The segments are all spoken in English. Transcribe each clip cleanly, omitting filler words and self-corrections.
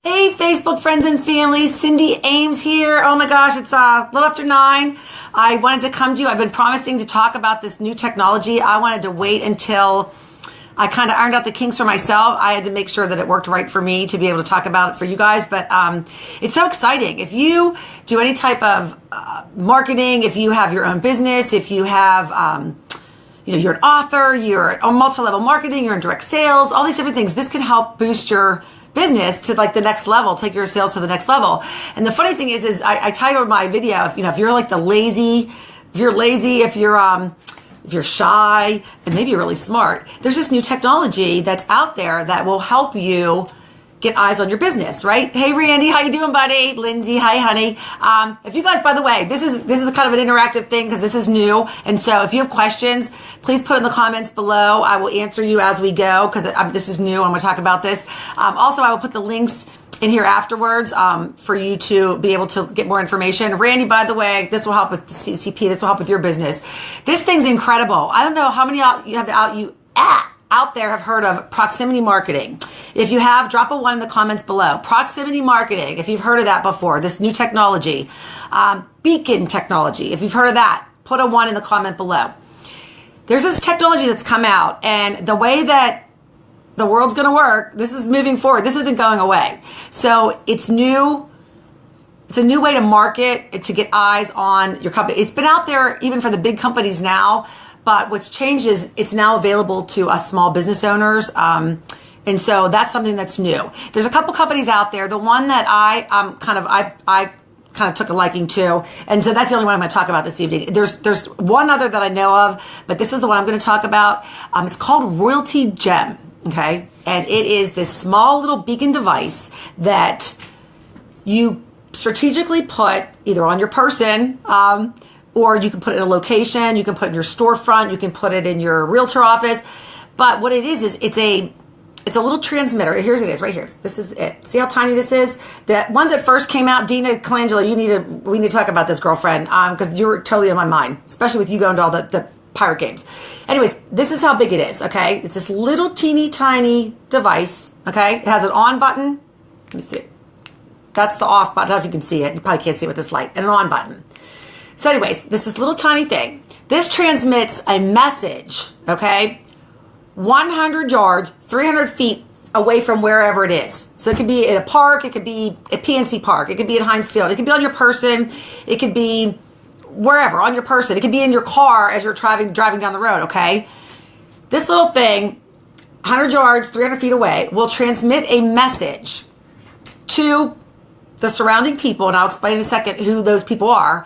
Hey, Facebook friends and family, Cindy Ames here. Oh my gosh, it's a little after 9. I wanted to come to you. I've been promising to talk about this new technology. I wanted to wait until I kind of ironed out the kinks for myself. I had to make sure that it worked right for me to be able to talk about it for you guys. But it's so exciting. If you do any type of marketing, if you have your own business, if you have you're an author, you're on multi-level marketing, you're in direct sales, all these different things, this can help boost your business to like the next level, take your sales to the next level. And the funny thing is I titled my video, if you're like if you're shy, and maybe you're really smart, there's this new technology that's out there that will help you get eyes on your business, right? Hey, Randy, how you doing, buddy? Lindsay, hi, honey. If you guys, by the way, this is kind of an interactive thing because this is new. And so if you have questions, please put in the comments below. I will answer you as we go because this is new. I'm going to talk about this. Also, I will put the links in here afterwards for you to be able to get more information. Randy, by the way, this will help with CCP. This will help with your business. This thing's incredible. I don't know how many out there have heard of proximity marketing. If you have, drop a 1 in the comments below. Proximity marketing, if you've heard of that before, this new technology. Beacon technology, if you've heard of that, put a 1 in the comment below. There's this technology that's come out, and the way that the world's going to work, this is moving forward. This isn't going away. So it's new. It's a new way to market, to get eyes on your company. It's been out there even for the big companies now, but what's changed is it's now available to us small business owners. And so that's something that's new. There's a couple companies out there. The one that I kind of took a liking to, and so that's the only one I'm going to talk about this evening. There's one other that I know of, but this is the one I'm going to talk about. It's called Royaltie Gem, okay? And it is this small little beacon device that you strategically put either on your person, or you can put it in a location, you can put it in your storefront, you can put it in your realtor office. But what it is it's a little transmitter. Here's it is, right here. This is it. See how tiny this is? The ones that first came out, Dina Colangelo, we need to talk about this, girlfriend, because you were totally on my mind, especially with you going to all the pirate games. Anyways, this is how big it is, okay? It's this little teeny tiny device, okay? It has an on button. Let me see it. That's the off button. I don't know if you can see it. You probably can't see it with this light. And an on button. So anyways, this is little tiny thing. This transmits a message, okay? 100 yards, 300 feet away from wherever it is. So it could be in a park, it could be at PNC Park, it could be at Heinz Field, it could be on your person, it could be wherever, on your person, it could be in your car as you're driving down the road, okay? This little thing, 100 yards, 300 feet away, will transmit a message to the surrounding people, and I'll explain in a second who those people are.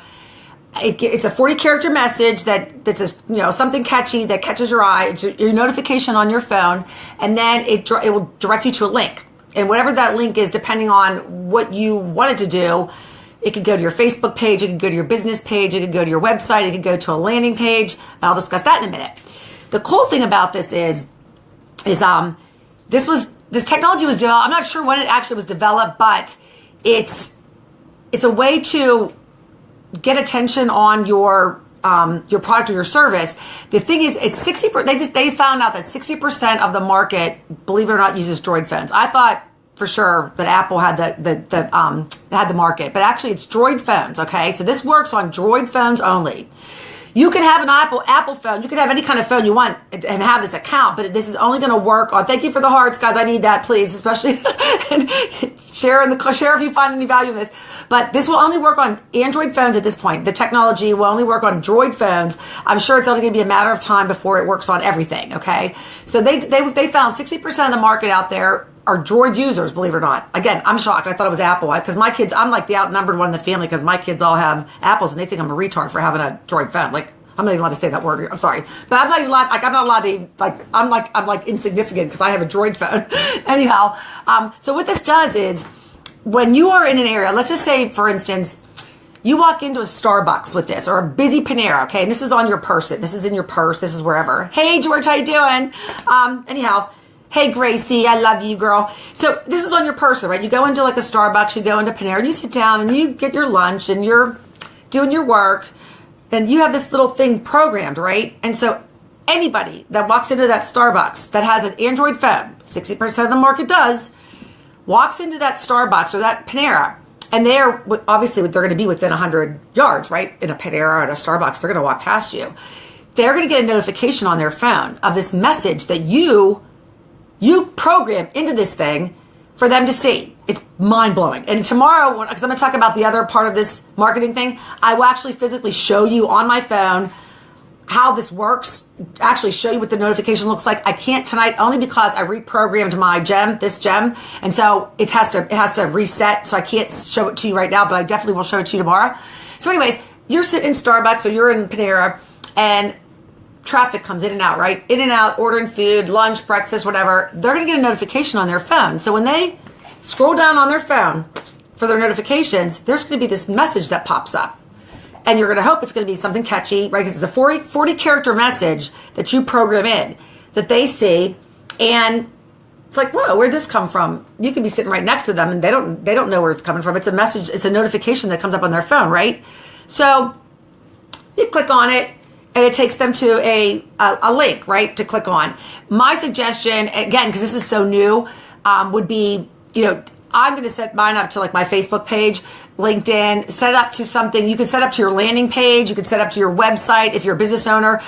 It's a 40-character message that's something catchy that catches your eye. It's your notification on your phone, and then it will direct you to a link. And whatever that link is, depending on what you want it to do, it could go to your Facebook page, it could go to your business page, it could go to your website, it could go to a landing page. And I'll discuss that in a minute. The cool thing about this is this technology was developed. I'm not sure when it actually was developed, but it's a way to get attention on your product or your service. The thing is, it's 60%. They found out that 60% of the market, believe it or not, uses Droid phones. I thought for sure that Apple had the market, but actually it's Droid phones. Okay, so this works on Droid phones only. You can have an Apple phone. You can have any kind of phone you want and have this account, but this is only going to work on. Thank you for the hearts, guys. I need that, please, especially share if you find any value in this. But this will only work on Android phones at this point. The technology will only work on Droid phones. I'm sure it's only going to be a matter of time before it works on everything. Okay, so they found 60% of the market out there are Droid users, believe it or not. Again, I'm shocked. I thought it was Apple because my kids, I'm like the outnumbered one in the family because my kids all have Apples and they think I'm a retard for having a Droid phone. Like, I'm not even allowed to say that word. I'm sorry, but I'm not even allowed. Like, I'm not allowed to. Like, I'm like insignificant because I have a Droid phone. Anyhow, so what this does is when you are in an area, let's just say, for instance, you walk into a Starbucks with this or a busy Panera. Okay, and this is on your person. This is in your purse. This is wherever. Hey, George, how you doing? Anyhow. Hey, Gracie, I love you, girl. So this is on your person, right? You go into like a Starbucks, you go into Panera, and you sit down and you get your lunch and you're doing your work and you have this little thing programmed, right? And so anybody that walks into that Starbucks that has an Android phone, 60% of the market does, walks into that Starbucks or that Panera, and they're obviously they're going to be within 100 yards, right? In a Panera or a Starbucks, they're going to walk past you. They're going to get a notification on their phone of this message that you program into this thing for them to see. It's mind-blowing. And tomorrow, because I'm going to talk about the other part of this marketing thing, I will actually physically show you on my phone how this works, actually show you what the notification looks like. I can't tonight only because I reprogrammed my gem, this gem, and so it has to reset, so I can't show it to you right now, but I definitely will show it to you tomorrow. So anyways, you're sitting in Starbucks or you're in Panera, and traffic comes in and out, right? In and out, ordering food, lunch, breakfast, whatever. They're going to get a notification on their phone. So when they scroll down on their phone for their notifications, there's going to be this message that pops up. And you're going to hope it's going to be something catchy, right? Because it's a 40 character message that you program in that they see. And it's like, whoa, where'd this come from? You could be sitting right next to them and they don't know where it's coming from. It's a message, it's a notification that comes up on their phone, right? So you click on it and it takes them to a link, right, to click on. My suggestion, again, because this is so new, would be, I'm going to set mine up to like my Facebook page, LinkedIn, set it up to something. You can set up to your landing page. You can set up to your website if you're a business owner.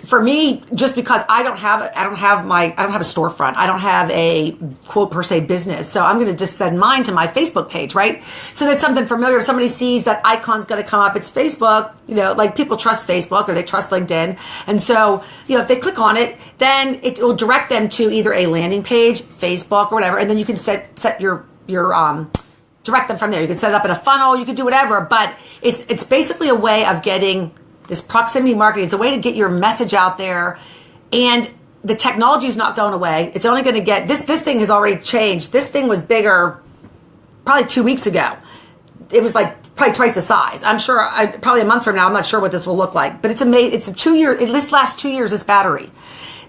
For me, just because I don't have a storefront. I don't have a quote per se business. So I'm going to just send mine to my Facebook page, right? So that's something familiar. If somebody sees that icon's going to come up, it's Facebook, like people trust Facebook or they trust LinkedIn. And so, if they click on it, then it will direct them to either a landing page, Facebook or whatever. And then you can set your direct them from there. You can set it up in a funnel. You can do whatever, but it's basically a way of getting this proximity marketing. It's a way to get your message out there, and the technology is not going away. It's only going to get this thing has already changed. This thing was bigger probably 2 weeks ago. It was like probably twice the size. I'm sure probably a month from now, I'm not sure what this will look like, but it's amazing. It's a 2 year, this last 2 years, this battery.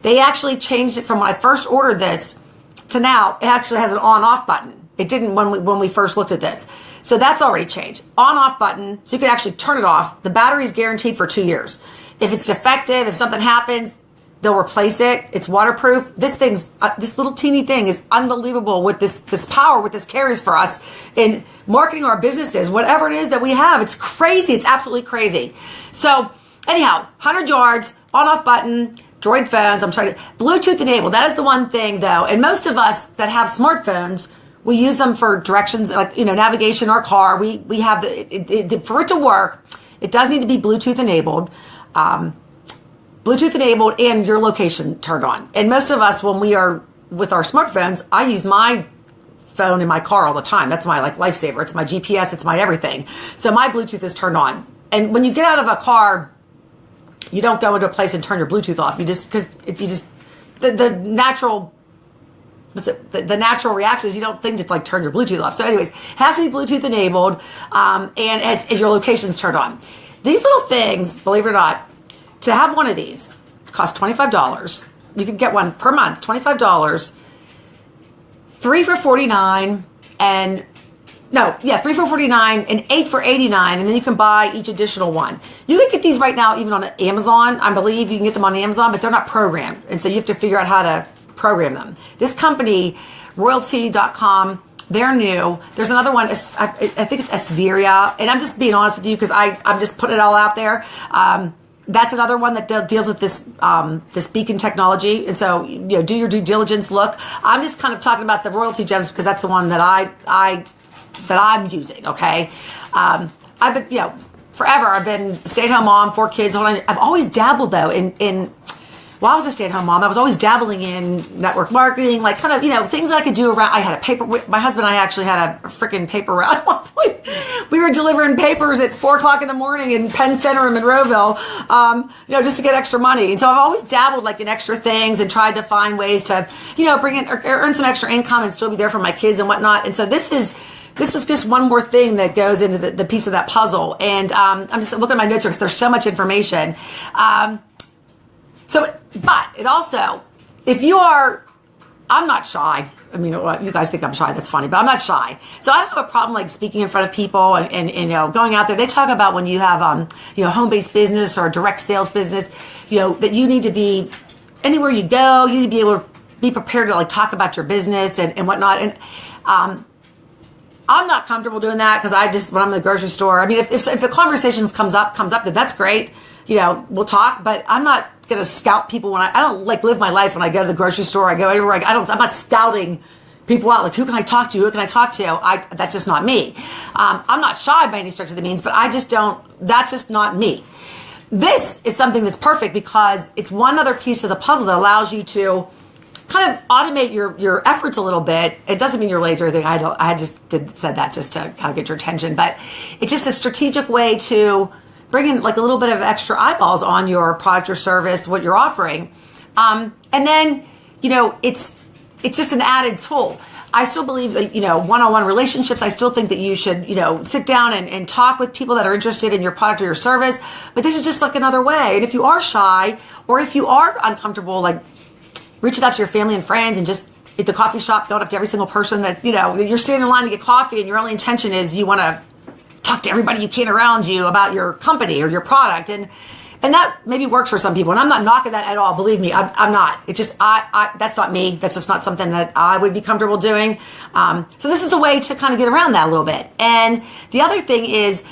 They actually changed it from when I first ordered this to now. It actually has an on off button. It didn't when we first looked at this. So that's already changed. On-off button, so you can actually turn it off. The battery is guaranteed for 2 years. If it's defective, if something happens, they'll replace it. It's waterproof. This little teeny thing is unbelievable with this power, what this carries for us in marketing our businesses, whatever it is that we have. It's crazy. It's absolutely crazy. So anyhow, 100 yards, on-off button, Droid phones. Bluetooth enabled. That is the one thing though. And most of us that have smartphones, we use them for directions, like, navigation, our car. We have for it to work, it does need to be Bluetooth enabled. Bluetooth enabled and your location turned on. And most of us, when we are with our smartphones, I use my phone in my car all the time. That's my lifesaver. It's my GPS. It's my everything. So my Bluetooth is turned on. And when you get out of a car, you don't go into a place and turn your Bluetooth off. The natural reaction is you don't think to turn your Bluetooth off. So anyways, it has to be Bluetooth enabled, and your location's turned on. These little things, believe it or not, to have one of these costs $25. You can get one per month, $25. 3 for $49, and 3 for $49 and 8 for $89, and then you can buy each additional one. You can get these right now even on Amazon. I believe you can get them on Amazon, but they're not programmed, and so you have to figure out how to program them. This company, Royaltie.com, they're new. There's another one, I think it's Esveria, and I'm just being honest with you because I'm just putting it all out there. That's another one that deals with this beacon technology, and so do your due diligence. Look, I'm just kind of talking about the Royaltie Gems because that's the one that I'm using. Okay, I've been forever. I've been stay-at-home mom, 4 kids. I've always dabbled though in. While I was a stay-at-home mom, I was always dabbling in network marketing, things that I could do around. I had a paper. My husband and I actually had a freaking paper route at one point. We were delivering papers at 4:00 in the morning in Penn Center in Monroeville, just to get extra money. And so I've always dabbled in extra things and tried to find ways to, bring in or earn some extra income and still be there for my kids and whatnot. And so this is just one more thing that goes into the piece of that puzzle. And I'm just looking at my notes here because there's so much information. But it also, I'm not shy. I mean, you guys think I'm shy. That's funny, but I'm not shy. So I don't have a problem speaking in front of people and going out there. They talk about when you have home-based business or a direct sales business, that you need to be anywhere you go. You need to be able to be prepared to like talk about your business and whatnot. And I'm not comfortable doing that because when I'm in the grocery store, I mean, if the conversations comes up, then that's great. We'll talk, but I'm not going to scout people I don't like live my life when I go to the grocery store. I go everywhere. I'm not scouting people out. Like, who can I talk to? Who can I talk to? That's just not me. I'm not shy by any stretch of the means, but that's just not me. This is something that's perfect because it's one other piece of the puzzle that allows you to kind of automate your efforts a little bit. It doesn't mean you're lazy or anything. I just said that just to kind of get your attention, but it's just a strategic way to bring in like a little bit of extra eyeballs on your product or service, what you're offering. And then, it's just an added tool. I still believe that, one-on-one relationships, I still think that you should, sit down and talk with people that are interested in your product or your service. But this is just like another way. And if you are shy or if you are uncomfortable, like reaching out to your family and friends and just at the coffee shop, going up to every single person that, you're standing in line to get coffee and your only intention is you want to talk to everybody you can around you about your company or your product. And that maybe works for some people. And I'm not knocking that at all. Believe me, I'm not. It's just, that's not me. That's just not something that I would be comfortable doing. So this is a way to kind of get around that a little bit. And the other thing is,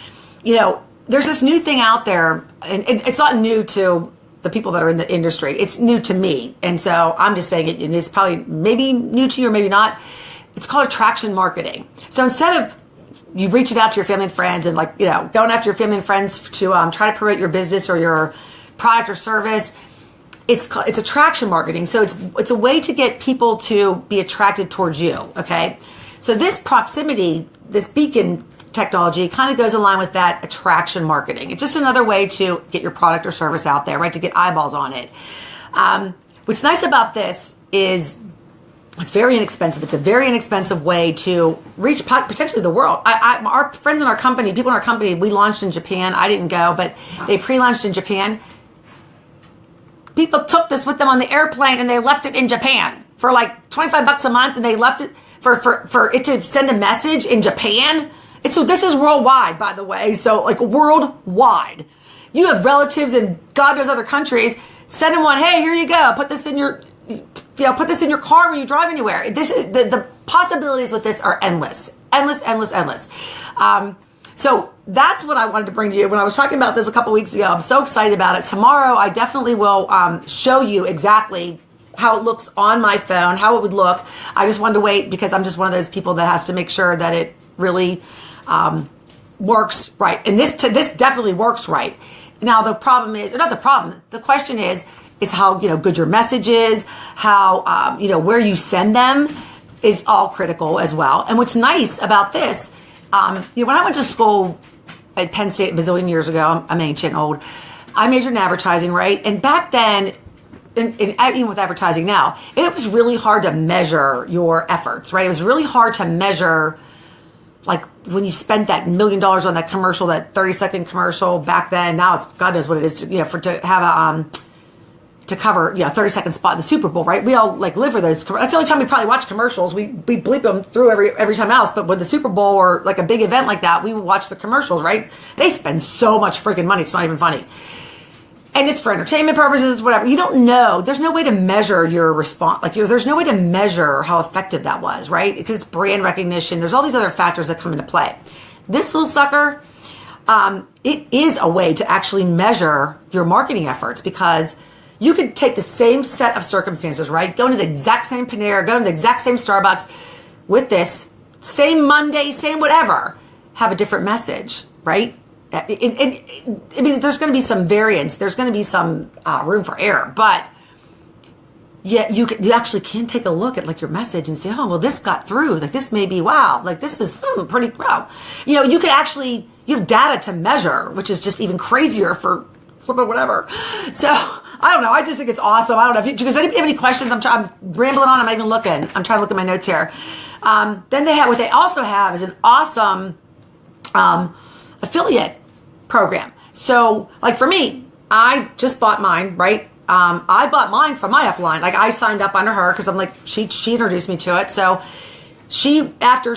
there's this new thing out there, and it's not new to the people that are in the industry. It's new to me. And so I'm just saying it is probably maybe new to you or maybe not. It's called attraction marketing. So instead of you reaching out to your family and friends and going after your family and friends to try to promote your business or your product or service, it's attraction marketing. So it's a way to get people to be attracted towards you. Okay. So this proximity, this beacon technology kind of goes in line with that attraction marketing. It's just another way to get your product or service out there, right? To get eyeballs on it. What's nice about this is it's very inexpensive. It's a very inexpensive way to reach potentially the world. Our friends in our company, people in our company, we launched in Japan. I didn't go, but they pre-launched in Japan. People took this with them on the airplane and they left it in Japan for like $25 a month, and they left it for it to send a message in Japan. So this is worldwide, by the way. So like worldwide. You have relatives in God knows other countries. Send them one. Hey, here you go. Put this in your car when you drive anywhere. This is the possibilities with this are endless. So that's what I wanted to bring to you when I was talking about this a couple weeks ago. I'm so excited about it. Tomorrow, I definitely will show you exactly how it looks on my phone, how it would look. I just wanted to wait because I'm just one of those people that has to make sure that it really works right. And this definitely works right. Now the problem is, or not the problem, the question is how good your message is, how where you send them is all critical as well. And what's nice about this, when I went to school at Penn State a bazillion years ago, I'm ancient and old, I majored in advertising, right? And back then, and even with advertising now, it was really hard to measure your efforts, right? It was really hard to measure, like when you spent that $1 million on that commercial, that 30-second commercial back then. Now it's God knows what it is to have a to cover 30-second spot in the Super Bowl, right? We all like live for those. That's the only time we probably watch commercials. We bleep them through every time else. But with the Super Bowl or like a big event like that, we would watch the commercials, right? They spend so much freaking money. It's not even funny. And it's for entertainment purposes, whatever. You don't know. There's no way to measure your response. There's no way to measure how effective that was, right? Because it's brand recognition. There's all these other factors that come into play. This little sucker, it is a way to actually measure your marketing efforts, because you could take the same set of circumstances, right? Go to the exact same Panera, go to the exact same Starbucks with this, same Monday, same whatever, have a different message, right? I mean, there's going to be some variance. There's going to be some room for error, but yeah, you actually can take a look at like your message and say, oh, well, this got through. Like this may be, wow, like this is pretty, wow. You could actually, you have data to measure, which is just even crazier for flipping whatever. So I don't know. I just think it's awesome. I don't know. Does anybody have any questions? I'm rambling on. I'm not even looking. I'm trying to look at my notes here. Then what they also have is an awesome affiliate program. So like for me, I just bought mine, right? I bought mine from my upline. Like I signed up under her because I'm like, she introduced me to it. So she, after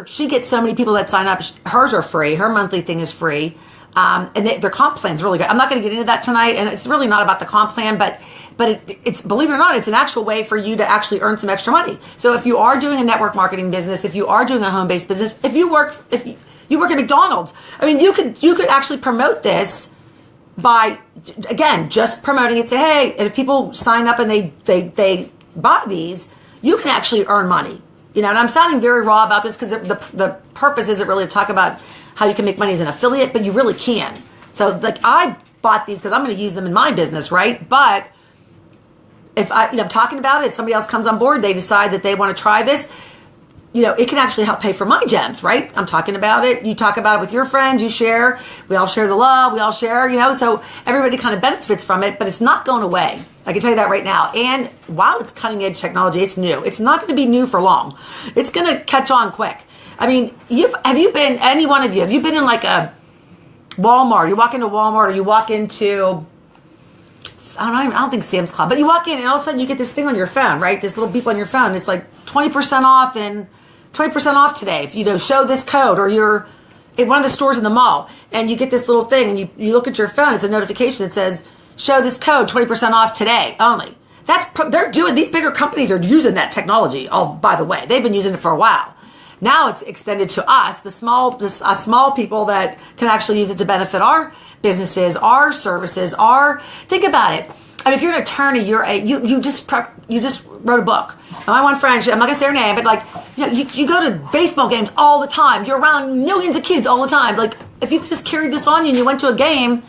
she gets so many people that sign up, hers are free. Her monthly thing is free. And their comp plan is really good. I'm not going to get into that tonight, and it's really not about the comp plan, but it's, believe it or not, it's an actual way for you to actually earn some extra money. So if you are doing a network marketing business, if you are doing a home-based business, if you work at McDonald's, I mean, you could actually promote this by, again, just promoting it to, hey, and if people sign up and they buy these, you can actually earn money. And I'm sounding very raw about this because the purpose isn't really to talk about how you can make money as an affiliate, but you really can. So like I bought these because I'm going to use them in my business, right? But if I'm talking about it, if somebody else comes on board, they decide that they want to try this, it can actually help pay for my gems, right? I'm talking about it. You talk about it with your friends, you share, we all share the love, we all share, so everybody kind of benefits from it, but it's not going away. I can tell you that right now. And while it's cutting edge technology, it's new. It's not going to be new for long. It's going to catch on quick. I mean, have you been in like a Walmart? You walk into Walmart or you walk into, I don't think Sam's Club, but you walk in and all of a sudden you get this thing on your phone, right? This little beep on your phone. It's like 20% off and 20% off today. If you show this code, or you're at one of the stores in the mall and you get this little thing and you look at your phone, it's a notification that says, show this code 20% off today only. These bigger companies are using that technology. Oh, by the way, they've been using it for a while. Now it's extended to us, the small people that can actually use it to benefit our businesses, our services, think about it. I mean, if you're an attorney, you just wrote a book. And my one friend, I'm not gonna say her name, but you go to baseball games all the time. You're around millions of kids all the time. Like if you just carried this on you and you went to a game,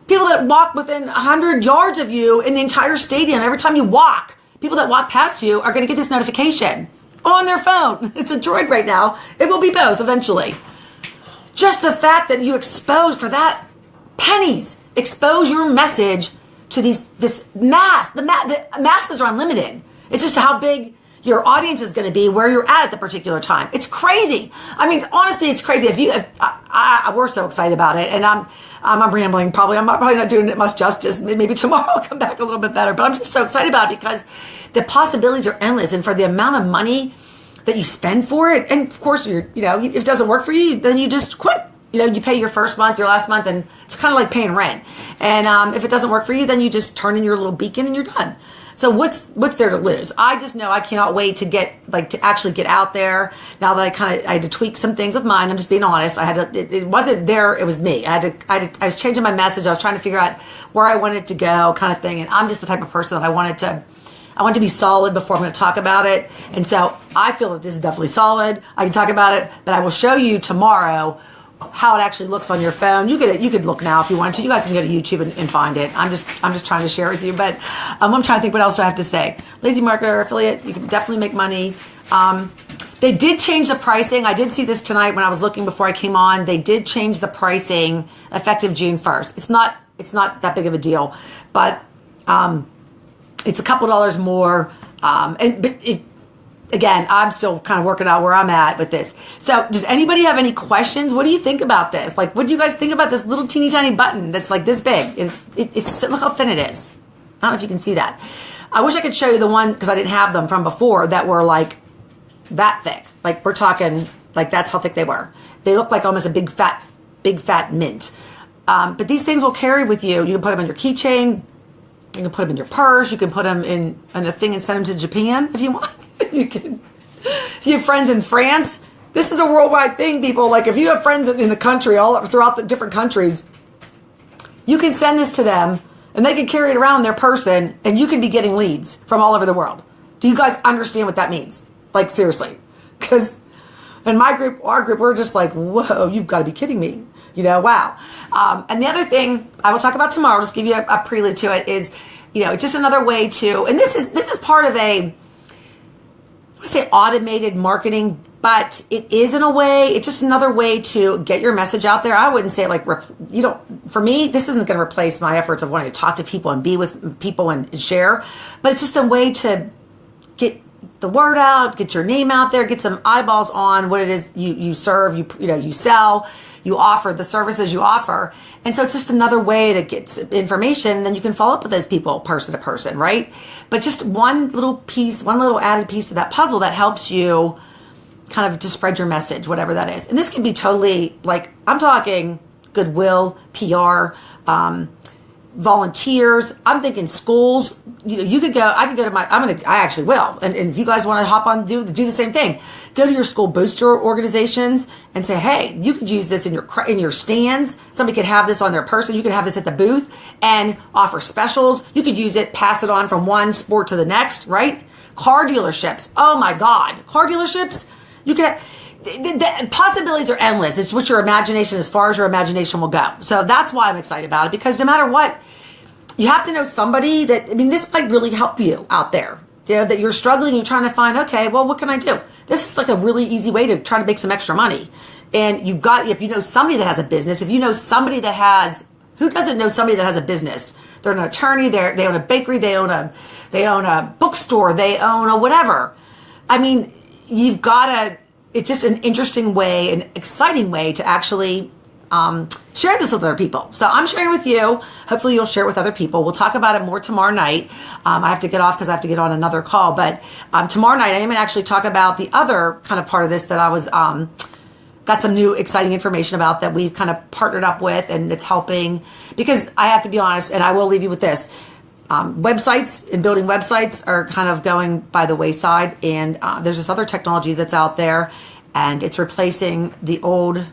people that walk within 100 yards of you in the entire stadium, every time you walk, people that walk past you are gonna get this notification on their phone. It's a droid right now. It will be both eventually. Just the fact that you expose for that pennies, expose your message to this mass. The masses are unlimited. It's just how big your audience is going to be, where you're at the particular time. It's crazy. I mean, honestly, it's crazy. We're so excited about it, and I'm rambling. Probably I'm probably not doing it much justice. Maybe tomorrow I'll come back a little bit better. But I'm just so excited about it because the possibilities are endless, and for the amount of money that you spend for it, and of course if it doesn't work for you, then you just quit. You pay your first month, your last month, and it's kind of like paying rent. And if it doesn't work for you, then you just turn in your little beacon and you're done. So what's there to lose? I just know I cannot wait to actually get out there. Now that I had to tweak some things with mine. I'm just being honest. It wasn't there. It was me. I was changing my message. I was trying to figure out where I wanted to go, kind of thing. And I'm just the type of person that I want to be solid before I'm going to talk about it. And so I feel that this is definitely solid. I can talk about it, but I will show you tomorrow how it actually looks on your phone. You could look now if you wanted to. You guys can go to YouTube and find it. I'm just trying to share with you, but I'm trying to think what else do I have to say. Lazy marketer affiliate, you can definitely make money. They did change the pricing. I did see this tonight when I was looking before I came on. They did change the pricing effective June 1st. It's not that big of a deal, but it's a couple dollars more. Again, I'm still kind of working out where I'm at with this. So does anybody have any questions? What do you think about this? Like, what do you guys think about this little teeny tiny button that's like this big? It's look how thin it is. I don't know if you can see that. I wish I could show you the one, because I didn't have them from before, that were like that thick. Like we're talking, like that's how thick they were. They look like almost a big fat mint. But these things will carry with you. You can put them on your keychain. You can put them in your purse. You can put them in a thing and send them to Japan if you want. You can. If you have friends in France, this is a worldwide thing, people. Like if you have friends in the country, all throughout the different countries, you can send this to them and they can carry it around in their person, and you can be getting leads from all over the world. Do you guys understand what that means? Like seriously, because in my group, our group, we're just like, whoa, you've got to be kidding me. Wow. And the other thing I will talk about tomorrow, just give you a prelude to it, is, it's just another way to, and this is part of a, I say automated marketing, but it is in a way, it's just another way to get your message out there. I wouldn't say for me, this isn't going to replace my efforts of wanting to talk to people and be with people and share, but it's just a way to get the word out, get your name out there, get some eyeballs on what it is you serve, you sell, you offer, the services you offer. And so it's just another way to get information, and then you can follow up with those people person to person, right? But just one little added piece of that puzzle that helps you kind of to spread your message, whatever that is. And this can be totally, like, I'm talking goodwill, PR, volunteers. I'm thinking schools. You could go. I could go to my. I actually will. And if you guys want to hop on, do the same thing. Go to your school booster organizations and say, hey, you could use this in your stands. Somebody could have this on their person. You could have this at the booth and offer specials. You could use it, pass it on from one sport to the next. Right? Car dealerships. Oh my God, car dealerships. You could. The possibilities are endless. It's what your imagination, as far as your imagination will go. So that's why I'm excited about it, because no matter what, you have to know somebody this might really help you out there. That you're struggling, you're trying to find, okay, well, what can I do? This is like a really easy way to try to make some extra money. And if you know somebody that has a business, if you know somebody that has, who doesn't know somebody that has a business? They're an attorney, they own a bakery, they own a bookstore, they own a whatever. You've got to, it's just an interesting way, an exciting way to actually share this with other people. So I'm sharing with you. Hopefully you'll share it with other people. We'll talk about it more tomorrow night. I have to get off because I have to get on another call. But tomorrow night, I am going to actually talk about the other kind of part of this that I was got some new exciting information about that we've kind of partnered up with, and it's helping. Because I have to be honest, and I will leave you with this. Websites and building websites are kind of going by the wayside, and there's this other technology that's out there, and it's replacing the old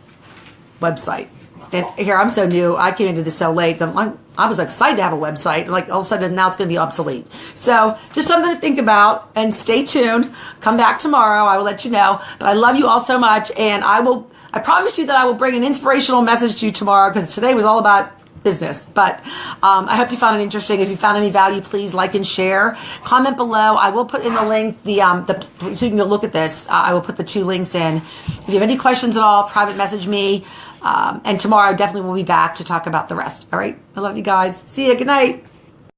website. And here, I'm so new. I came into this so late. I was excited to have a website, and like all of a sudden now it's going to be obsolete. So just something to think about, and stay tuned. Come back tomorrow. I will let you know. But I love you all so much, and I promise you that I will bring an inspirational message to you tomorrow, because today was all about business. But I hope you found it interesting. If you found any value, please like and share. Comment below. I will put in the link, so you can go look at this. I will put the 2 links in. If you have any questions at all, private message me. And tomorrow I definitely will be back to talk about the rest. All right. I love you guys. See you. Good night.